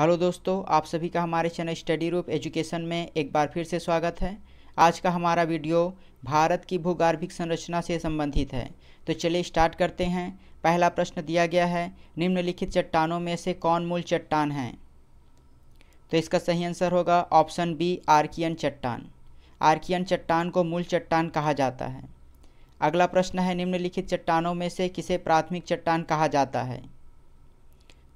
Hello दोस्तों, आप सभी का हमारे चैनल स्टडी रूप एजुकेशन में एक बार फिर से स्वागत है। आज का हमारा वीडियो भारत की भूगर्भिक संरचना से संबंधित है। तो चलिए स्टार्ट करते हैं। पहला प्रश्न दिया गया है, निम्नलिखित चट्टानों में से कौन मूल चट्टान है? तो इसका सही आंसर होगा ऑप्शन बी, आर्कियन चट्टान। आर्कियन चट्टान को मूल चट्टान कहा जाता है। अगला प्रश्न है, निम्नलिखित चट्टानों में से किसे प्राथमिक चट्टान कहा जाता है?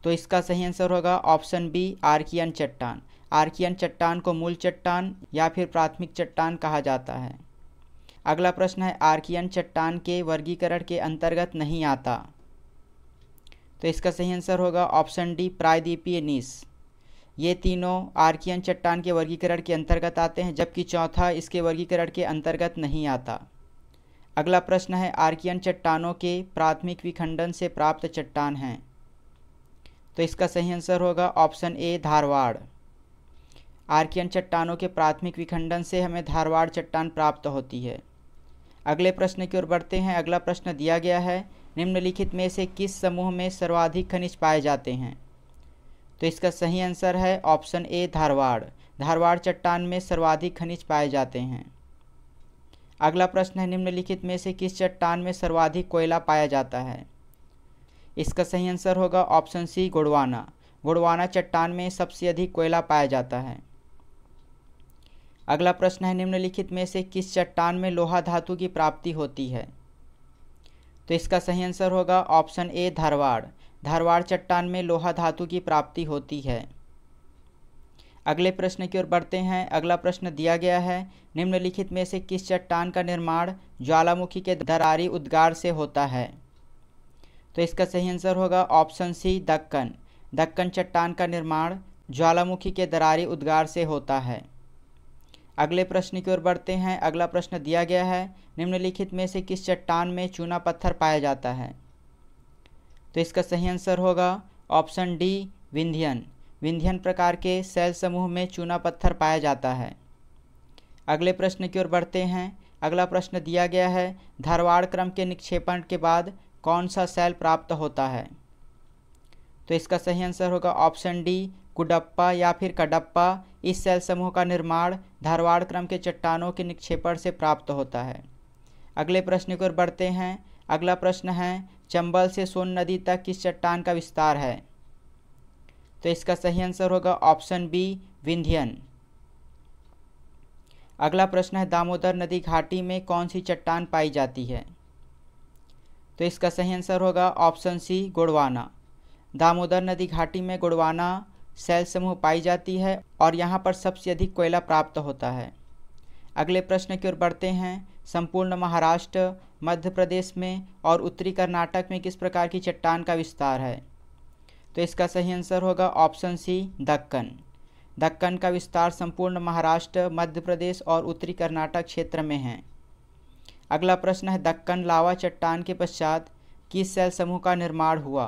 तो इसका सही आंसर होगा ऑप्शन बी, आर्कियन चट्टान। आर्कियन चट्टान को मूल चट्टान या फिर प्राथमिक चट्टान कहा जाता है। अगला प्रश्न है, आर्कियन चट्टान के वर्गीकरण के अंतर्गत नहीं आता। तो इसका सही आंसर होगा ऑप्शन डी, प्रायद्वीपीय नीस। ये तीनों आर्कियन चट्टान के वर्गीकरण के अंतर्गत आते हैं, जबकि चौथा इसके वर्गीकरण के अंतर्गत नहीं आता। अगला प्रश्न है, आर्कियन चट्टानों के प्राथमिक विखंडन से प्राप्त चट्टान हैं। तो इसका सही आंसर होगा ऑप्शन ए, धारवाड़। आर्कियन चट्टानों के प्राथमिक विखंडन से हमें धारवाड़ चट्टान प्राप्त होती है। अगले प्रश्न की ओर बढ़ते हैं। अगला प्रश्न दिया गया है, निम्नलिखित में से किस समूह में सर्वाधिक खनिज पाए जाते हैं? तो इसका सही आंसर है ऑप्शन ए, धारवाड़। धारवाड़ चट्टान में सर्वाधिक खनिज पाए जाते हैं। अगला प्रश्न है, निम्नलिखित में से किस चट्टान में सर्वाधिक कोयला पाया जाता है? इसका सही आंसर होगा ऑप्शन सी, गोंडवाना। गोंडवाना चट्टान में सबसे अधिक कोयला पाया जाता है। अगला प्रश्न है, निम्नलिखित में से किस चट्टान में लोहा धातु की प्राप्ति होती है? तो इसका सही आंसर होगा ऑप्शन ए, धारवाड़। धारवाड़ चट्टान में लोहा धातु की प्राप्ति होती है। अगले प्रश्न की ओर बढ़ते हैं। अगला प्रश्न दिया गया है, निम्नलिखित में से किस चट्टान का निर्माण ज्वालामुखी के दरारी उद्गार से होता है? तो इसका सही आंसर होगा ऑप्शन सी, दक्कन। दक्कन चट्टान का निर्माण ज्वालामुखी के दरारी उद्गार से होता है। अगले प्रश्न की ओर बढ़ते हैं। अगला प्रश्न दिया गया है, निम्नलिखित में से किस चट्टान में चूना पत्थर पाया जाता है? तो इसका सही आंसर होगा ऑप्शन डी, विंध्यन। विंध्यन प्रकार के शैल समूह में चूना पत्थर पाया जाता है। अगले प्रश्न की ओर बढ़ते हैं। अगला प्रश्न दिया गया है, धारवाड़ क्रम के निक्षेपण के बाद कौन सा शैल प्राप्त होता है? तो इसका सही आंसर होगा ऑप्शन डी, कुडप्पा या फिर कडप्पा। इस शैल समूह का निर्माण धारवाड़ क्रम के चट्टानों के निक्षेपण से प्राप्त होता है। अगले प्रश्न की ओर बढ़ते हैं। अगला प्रश्न है, चंबल से सोन नदी तक किस चट्टान का विस्तार है? तो इसका सही आंसर होगा ऑप्शन बी, विंध्यन। अगला प्रश्न है, दामोदर नदी घाटी में कौन सी चट्टान पाई जाती है? तो इसका सही आंसर होगा ऑप्शन सी, गोंडवाना। दामोदर नदी घाटी में गोंडवाना शैल समूह पाई जाती है और यहाँ पर सबसे अधिक कोयला प्राप्त होता है। अगले प्रश्न की ओर बढ़ते हैं। संपूर्ण महाराष्ट्र, मध्य प्रदेश में और उत्तरी कर्नाटक में किस प्रकार की चट्टान का विस्तार है? तो इसका सही आंसर होगा ऑप्शन सी, दक्कन। दक्कन का विस्तार संपूर्ण महाराष्ट्र, मध्य प्रदेश और उत्तरी कर्नाटक क्षेत्र में है। अगला प्रश्न है, दक्कन लावा चट्टान के पश्चात किस शैल समूह का निर्माण हुआ?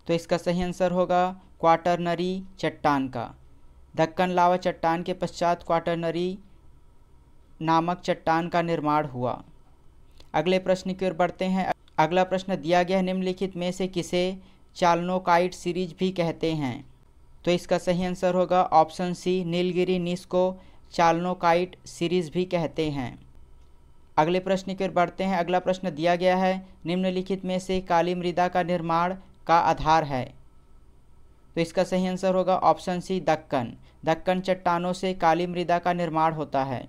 तो इसका सही आंसर होगा क्वाटरनरी चट्टान का। दक्कन लावा चट्टान के पश्चात क्वाटरनरी नामक चट्टान का निर्माण हुआ। अगले प्रश्न की ओर बढ़ते हैं। अगला प्रश्न दिया गया है, निम्नलिखित में से किसे चालनोकाइट सीरीज भी कहते हैं? तो इसका सही आंसर होगा ऑप्शन सी, नीलगिरी नीस को चालनोकाइट सीरीज भी कहते हैं। अगले प्रश्न की ओर बढ़ते हैं। अगला प्रश्न दिया गया है, निम्नलिखित में से काली मृदा का निर्माण का आधार है? तो इसका सही आंसर होगा ऑप्शन सी, दक्कन। दक्कन चट्टानों से काली मृदा का निर्माण होता है।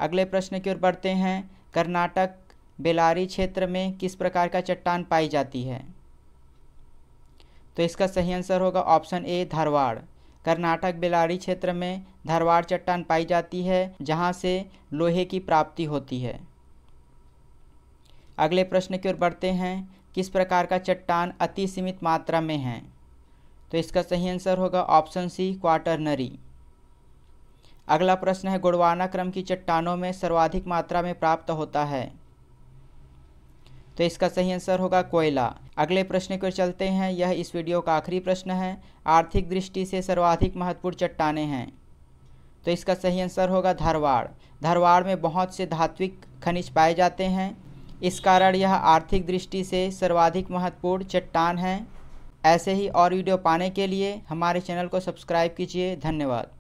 अगले प्रश्न की ओर बढ़ते हैं। कर्नाटक बेलारी क्षेत्र में किस प्रकार का चट्टान पाई जाती है? तो इसका सही आंसर होगा ऑप्शन ए, धारवाड़। कर्नाटक बेलारी क्षेत्र में धारवाड़ चट्टान पाई जाती है, जहां से लोहे की प्राप्ति होती है। अगले प्रश्न की ओर बढ़ते हैं। किस प्रकार का चट्टान अति सीमित मात्रा में है? तो इसका सही आंसर होगा ऑप्शन सी, क्वाटरनरी। अगला प्रश्न है, गोंडवाना क्रम की चट्टानों में सर्वाधिक मात्रा में प्राप्त होता है? तो इसका सही आंसर होगा कोयला। अगले प्रश्न की ओर चलते हैं। यह इस वीडियो का आखिरी प्रश्न है। आर्थिक दृष्टि से सर्वाधिक महत्वपूर्ण चट्टानें हैं? तो इसका सही आंसर होगा धारवाड़। धारवाड़ में बहुत से धात्विक खनिज पाए जाते हैं। इस कारण यह आर्थिक दृष्टि से सर्वाधिक महत्वपूर्ण चट्टान है। ऐसे ही और वीडियो पाने के लिए हमारे चैनल को सब्सक्राइब कीजिए। धन्यवाद।